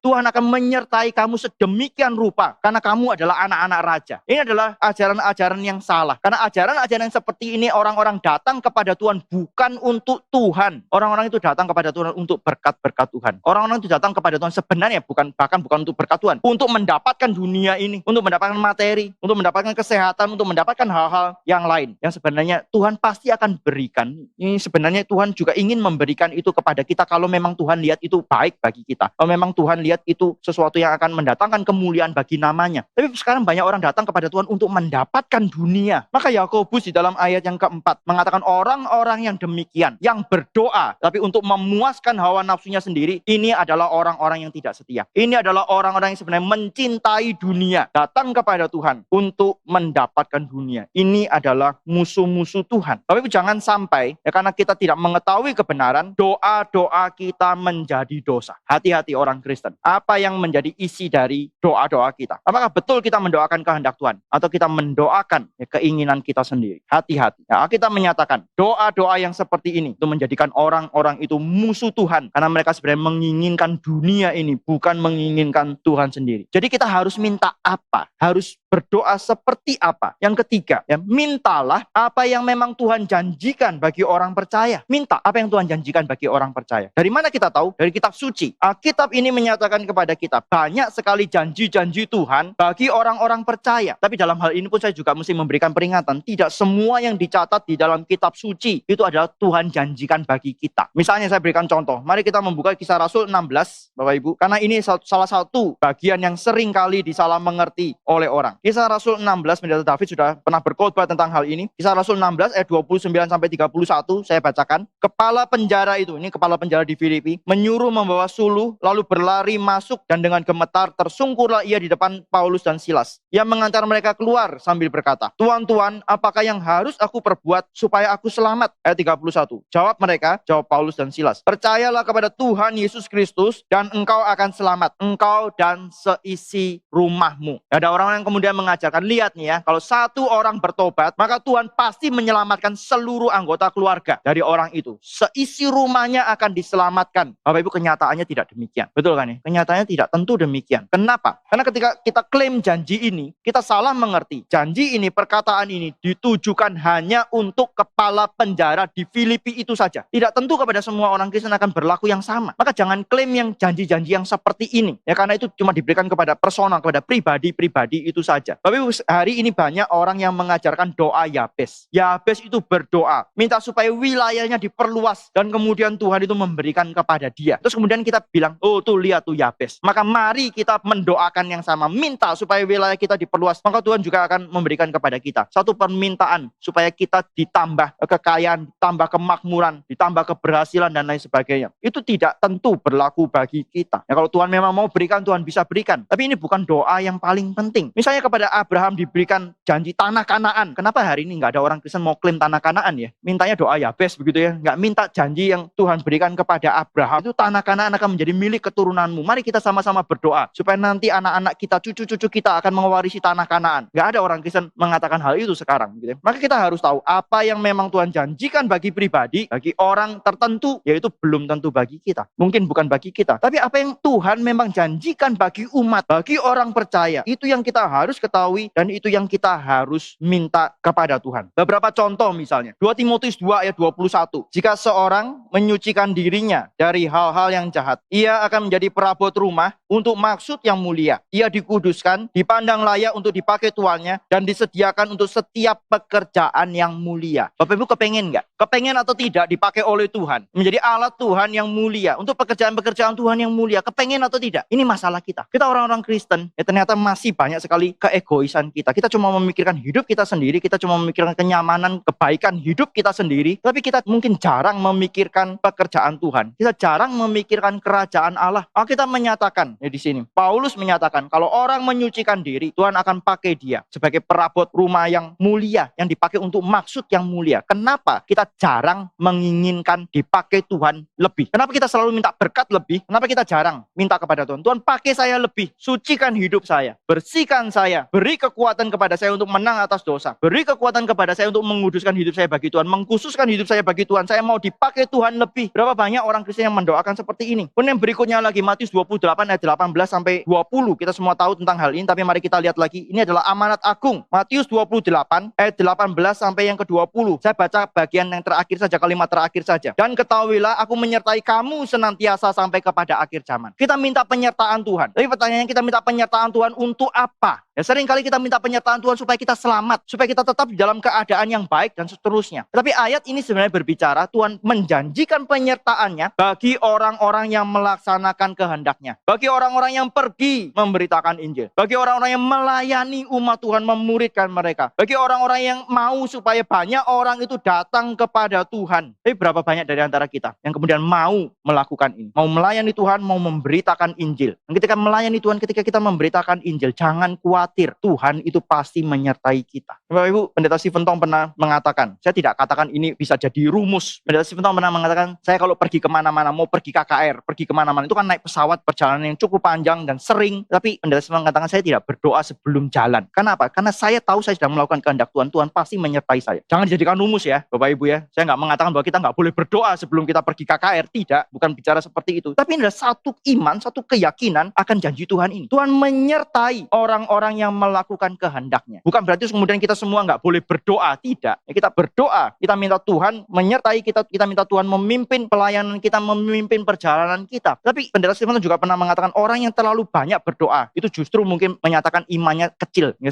Tuhan akan menyertai kamu sedemikian rupa karena kamu adalah anak-anak raja. Ini adalah ajaran-ajaran yang salah. Karena ajaran-ajaran yang seperti ini orang-orang datang kepada Tuhan bukan untuk Tuhan. Orang-orang itu datang kepada Tuhan untuk berkat-berkat Tuhan. Orang-orang itu datang kepada Tuhan sebenarnya bahkan bukan untuk berkat Tuhan, untuk mendapatkan dunia ini, untuk mendapatkan materi, untuk mendapatkan kesehatan, untuk mendapatkan hal-hal yang lain yang sebenarnya Tuhan pasti akan berikan. Ini sebenarnya Tuhan juga ingin memberikan itu kepada kita kalau memang Tuhan lihat itu baik bagi kita. Kalau memang Tuhan lihat itu sesuatu yang akan mendatangkan kemuliaan bagi namanya. Tapi sekarang banyak orang datang kepada Tuhan untuk mendapatkan dunia. Maka Yakobus di dalam ayat yang keempat mengatakan orang-orang yang demikian, yang berdoa tapi untuk memuaskan hawa nafsunya sendiri, ini adalah orang-orang yang tidak setia. Ini adalah orang-orang yang sebenarnya mencintai dunia, datang kepada Tuhan untuk mendapatkan dunia. Ini adalah musuh-musuh Tuhan. Tapi jangan sampai ya karena kita tidak mengetahui kebenaran, doa-doa kita menjadi dosa. Hati-hati orang Kristen. Apa yang menjadi isi dari doa-doa kita? Apakah betul kita mendoakan kehendak Tuhan atau kita mendoakan keinginan kita sendiri? Hati-hati. Ya, kita menyatakan doa-doa yang seperti ini itu menjadikan orang-orang itu musuh Tuhan karena mereka sebenarnya menginginkan dunia ini, bukan menginginkan Tuhan sendiri. Jadi kita harus minta apa? Harus berdoa seperti apa? Yang ketiga, ya, mintalah apa yang memang Tuhan janjikan bagi orang percaya. Minta apa yang Tuhan janjikan bagi orang percaya. Dari mana kita tahu? Dari kitab suci. Alkitab ini menyatakan kepada kita banyak sekali janji-janji Tuhan bagi orang-orang percaya. Tapi dalam hal ini pun saya juga mesti memberikan peringatan. Tidak semua yang dicatat di dalam kitab suci itu adalah Tuhan janjikan bagi kita. Misalnya saya berikan contoh. Mari kita membuka Kisah Rasul 16, Bapak Ibu. Karena ini salah satu bagian yang sering kali disalah mengerti oleh orang. Kisah Rasul 16, Pendeta David sudah pernah berkhotbah tentang hal ini. Kisah Rasul 16 ayat 29-31 saya bacakan. Kepala penjara itu, ini kepala penjara di Filipi, menyuruh membawa suluh lalu berlari masuk dan dengan gemetar tersungkurlah ia di depan Paulus dan Silas. Ia mengantar mereka keluar sambil berkata, "Tuan-tuan, apakah yang harus aku perbuat supaya aku selamat?" Ayat 31. Jawab mereka, jawab Paulus dan Silas, "Percayalah kepada Tuhan Yesus Kristus dan engkau akan selamat, engkau dan seisi rumahmu." Ada orang yang kemudian mengajarkan, lihat nih ya, kalau satu orang bertobat, maka Tuhan pasti menyelamatkan seluruh anggota keluarga dari orang itu. Seisi rumahnya akan diselamatkan. Bapak Ibu, kenyataannya tidak demikian. Betul kan ya? Kenyataannya tidak tentu demikian. Kenapa? Karena ketika kita klaim janji ini, kita salah mengerti. Janji ini, perkataan ini ditujukan hanya untuk kepala penjara di Filipi itu saja. Tidak tentu kepada semua orang Kristen akan berlaku yang sama. Maka jangan klaim yang janji-janji yang seperti ini. Ya, karena itu cuma diberikan kepada personal, kepada pribadi-pribadi itu saja. Tapi hari ini banyak orang yang mengajarkan doa Yabes. Yabes itu berdoa, minta supaya wilayahnya diperluas dan kemudian Tuhan itu memberikan kepada dia. Terus kemudian kita bilang, oh tuh lihat tuh Yabes. Maka mari kita mendoakan yang sama, minta supaya wilayah kita diperluas. Maka Tuhan juga akan memberikan kepada kita satu permintaan supaya kita ditambah kekayaan, ditambah kemakmuran, ditambah keberhasilan dan lain sebagainya. Itu tidak tentu berlaku bagi kita. Ya, kalau Tuhan memang mau berikan, Tuhan bisa berikan. Tapi ini bukan doa yang paling penting. Misalnya kepada Abraham diberikan janji tanah Kanaan. Kenapa hari ini nggak ada orang Kristen mau klaim tanah Kanaan ya? Mintanya doa Yabes begitu ya. Nggak minta janji yang Tuhan berikan kepada Abraham. Itu tanah Kanaan akan menjadi milik keturunanmu. Mari kita sama-sama berdoa supaya nanti anak-anak kita, cucu-cucu kita akan mewarisi tanah Kanaan. Nggak ada orang Kristen mengatakan hal itu sekarang. Gitu ya. Maka kita harus tahu apa yang memang Tuhan janjikan bagi pribadi, bagi orang tertentu, yaitu belum tentu bagi kita. Mungkin bukan bagi kita. Tapi apa yang Tuhan memang janjikan bagi umat, bagi orang percaya, itu yang kita harus ketahui dan itu yang kita harus minta kepada Tuhan. Beberapa contoh misalnya, 2 Timotius 2 ayat 21. Jika seorang menyucikan dirinya dari hal-hal yang jahat, ia akan menjadi perabot rumah untuk maksud yang mulia. Ia dikuduskan, dipandang layak untuk dipakai tuannya, dan disediakan untuk setiap pekerjaan yang mulia. Bapak Ibu kepengen nggak? Kepengen atau tidak dipakai oleh Tuhan? Menjadi alat Tuhan yang mulia, untuk pekerjaan-pekerjaan Tuhan yang mulia. Kepengen atau tidak? Ini masalah kita. Kita orang-orang Kristen, ya ternyata masih banyak sekali keegoisan kita. Kita cuma memikirkan hidup kita sendiri, kita cuma memikirkan kenyamanan, kebaikan hidup kita sendiri, tapi kita mungkin jarang memikirkan pekerjaan Tuhan. Kita jarang memikirkan kerajaan Allah. Kita menyatakan, ya di sini, Paulus menyatakan, kalau orang menyucikan diri, Tuhan akan pakai dia sebagai perabot rumah yang mulia, yang dipakai untuk maksud yang mulia. Kenapa kita jarang menginginkan dipakai Tuhan lebih? Kenapa kita selalu minta berkat lebih? Kenapa kita jarang minta kepada Tuhan? Tuhan pakai saya lebih, sucikan hidup saya, bersihkan saya, beri kekuatan kepada saya untuk menang atas dosa, beri kekuatan kepada saya untuk menguduskan hidup saya bagi Tuhan, mengkhususkan hidup saya bagi Tuhan. Saya mau dipakai Tuhan lebih. Berapa banyak orang Kristen yang mendoakan seperti ini? Kemudian berikutnya lagi, Matius 28 ayat 18 sampai 20. Kita semua tahu tentang hal ini, tapi mari kita lihat lagi. Ini adalah amanat agung. Matius 28 ayat 18 sampai yang ke-20. Saya baca bagian yang terakhir saja, kalimat terakhir saja. Dan ketahuilah aku menyertai kamu senantiasa sampai kepada akhir zaman. Kita minta penyertaan Tuhan. Tapi pertanyaannya, kita minta penyertaan Tuhan untuk apa? Ya, seringkali kita minta penyertaan Tuhan supaya kita selamat, supaya kita tetap di dalam keadaan yang baik dan seterusnya. Tapi ayat ini sebenarnya berbicara Tuhan menjanjikan penyertaannya bagi orang-orang yang melaksanakan kehendaknya, bagi orang-orang yang pergi memberitakan Injil, bagi orang-orang yang melayani umat Tuhan, memuridkan mereka, bagi orang-orang yang mau supaya banyak orang itu datang kepada Tuhan. Tapi berapa banyak dari antara kita yang kemudian mau melakukan ini, mau melayani Tuhan, mau memberitakan Injil? Dan ketika melayani Tuhan, ketika kita memberitakan Injil, jangan khawatir, Tuhan itu pasti menyertai kita. Bapak Ibu, Pendeta Stephen Tong pernah mengatakan, saya tidak katakan ini bisa jadi rumus. Pendeta Stephen Tong pernah mengatakan, saya kalau pergi kemana-mana, mau pergi KKR, pergi kemana-mana, itu kan naik pesawat, perjalanan yang cukup panjang dan sering. Tapi Pendeta Stephen mengatakan, saya tidak berdoa sebelum jalan. Kenapa? Karena saya tahu saya sedang melakukan kehendak Tuhan, Tuhan pasti menyertai saya. Jangan dijadikan rumus ya, Bapak Ibu ya. Saya nggak mengatakan bahwa kita nggak boleh berdoa sebelum kita pergi KKR. Tidak, bukan bicara seperti itu. Tapi ini adalah satu iman, satu keyakinan akan janji Tuhan ini. Tuhan menyertai orang-orang yang melakukan kehendaknya. Bukan berarti kemudian kita semua nggak boleh berdoa. Tidak. Ya, kita berdoa. Kita minta Tuhan menyertai kita. Kita minta Tuhan memimpin pelayanan kita, memimpin perjalanan kita. Tapi Pendeta Stephen juga pernah mengatakan orang yang terlalu banyak berdoa itu justru mungkin menyatakan imannya kecil. Ya,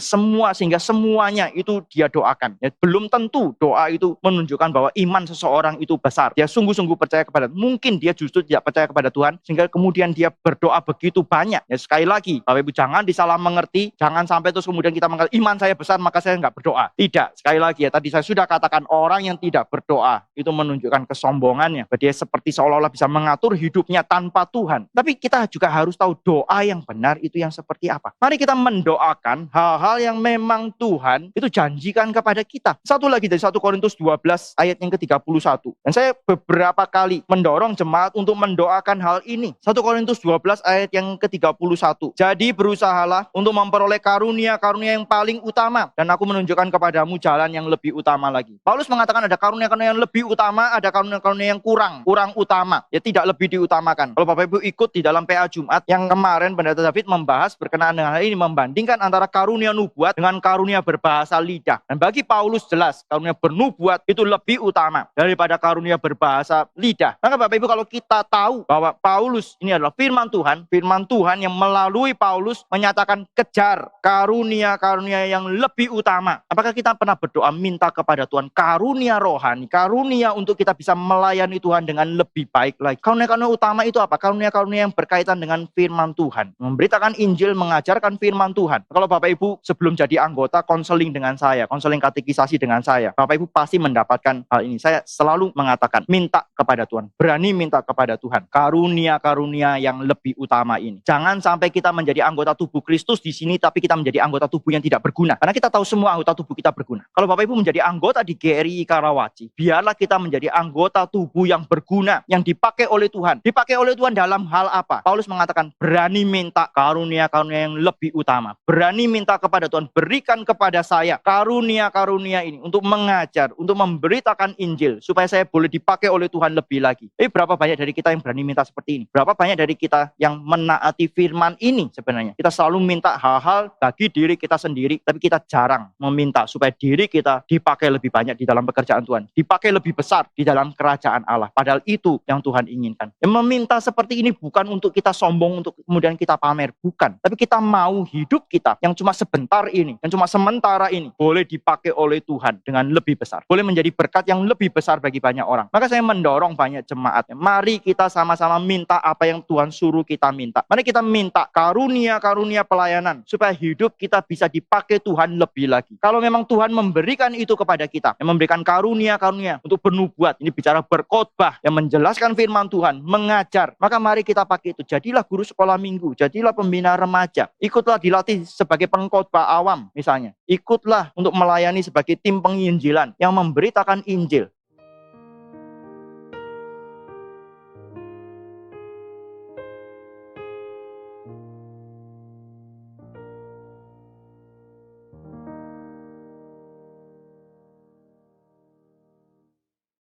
sehingga semuanya itu dia doakan. Ya, belum tentu doa itu menunjukkan bahwa iman seseorang itu besar. Dia sungguh-sungguh percaya kepada Tuhan. Mungkin dia justru tidak percaya kepada Tuhan sehingga kemudian dia berdoa begitu banyak. Ya, sekali lagi, Bapak Ibu jangan disalah mengerti. Jangan sampai terus kemudian kita mengatakan iman saya besar maka saya nggak berdoa. Tidak. Sekali lagi ya, tadi saya sudah katakan orang yang tidak berdoa itu menunjukkan kesombongannya. Dia seperti seolah-olah bisa mengatur hidupnya tanpa Tuhan. Tapi kita juga harus tahu doa yang benar itu yang seperti apa. Mari kita mendoakan hal-hal yang memang Tuhan itu janjikan kepada kita. Satu lagi dari 1 Korintus 12 ayat yang ke-31. Dan saya beberapa kali mendorong jemaat untuk mendoakan hal ini. 1 Korintus 12 ayat yang ke-31. Jadi berusahalah untuk memperoleh karunia-karunia yang paling utama. Dan aku menunjukkan kepadamu jalan yang lebih utama lagi. Paulus mengatakan ada karunia-karunia yang lebih utama, ada karunia-karunia yang kurang utama. Ya tidak lebih diutamakan. Kalau Bapak Ibu ikut di dalam PA Jumat yang kemarin Pendeta David membahas berkenaan dengan hal ini, membandingkan antara karunia nubuat dengan karunia berbahasa lidah. Dan bagi Paulus jelas karunia bernubuat itu lebih utama daripada karunia berbahasa lidah. Maka Bapak Ibu kalau kita tahu bahwa Paulus ini adalah firman Tuhan yang melalui Paulus menyatakan kejar karunia-karunia yang lebih utama. Apakah kita pernah berdoa minta kepada Tuhan karunia rohani, karunia untuk kita bisa melayani Tuhan dengan lebih baik lagi? Karunia-karunia utama itu apa? Karunia-karunia yang berkaitan dengan firman Tuhan. Memberitakan Injil, mengajarkan firman Tuhan. Kalau Bapak Ibu sebelum jadi anggota konseling dengan saya, konseling katekisasi dengan saya, Bapak Ibu pasti mendapatkan hal ini. Saya selalu mengatakan, minta kepada Tuhan. Berani minta kepada Tuhan. Karunia-karunia yang lebih utama ini. Jangan sampai kita menjadi anggota tubuh Kristus di sini, tapi kita menjadi anggota tubuh yang tidak berguna. Karena kita tahu semua anggota tubuh kita berguna. Kalau Bapak Ibu menjadi anggota di GRI Karawaci, biarlah kita menjadi anggota tubuh yang berguna, yang dipakai oleh Tuhan. Dipakai oleh Tuhan dalam hal apa? Paulus mengatakan, berani minta karunia-karunia yang lebih utama. Berani minta kepada Tuhan, berikan kepada saya karunia-karunia ini untuk mengajar, untuk memberitakan Injil, supaya saya boleh dipakai oleh Tuhan lebih lagi. Berapa banyak dari kita yang berani minta seperti ini? Berapa banyak dari kita yang menaati firman ini sebenarnya? Kita selalu minta hal-hal bagi diri kita sendiri, tapi kita jarang meminta supaya diri kita dipakai lebih banyak di dalam pekerjaan Tuhan, dipakai lebih besar di dalam kerajaan Allah. Padahal itu yang Tuhan inginkan. Yang meminta seperti ini bukan untuk kita sombong, untuk kemudian kita pamer, bukan. Tapi kita mau hidup kita yang cuma sebentar ini, yang cuma sementara ini, boleh dipakai oleh Tuhan dengan lebih besar. Boleh menjadi berkat yang lebih besar bagi banyak orang. Maka saya mendorong banyak jemaat. Mari kita sama-sama minta apa yang Tuhan suruh kita minta. Mari kita minta karunia-karunia pelayanan, supaya hidup kita bisa dipakai Tuhan lebih lagi. Kalau memang Tuhan memberikan itu kepada kita, yang memberikan karunia-karunia untuk bernubuat, ini bicara berkhotbah, yang menjelaskan firman Tuhan, mengajar, maka mari kita pakai itu. Jadilah guru sekolah minggu, jadilah pembina remaja, ikutlah dilatih sebagai pengkhotbah awam misalnya, ikutlah untuk melayani sebagai tim penginjilan yang memberitakan Injil.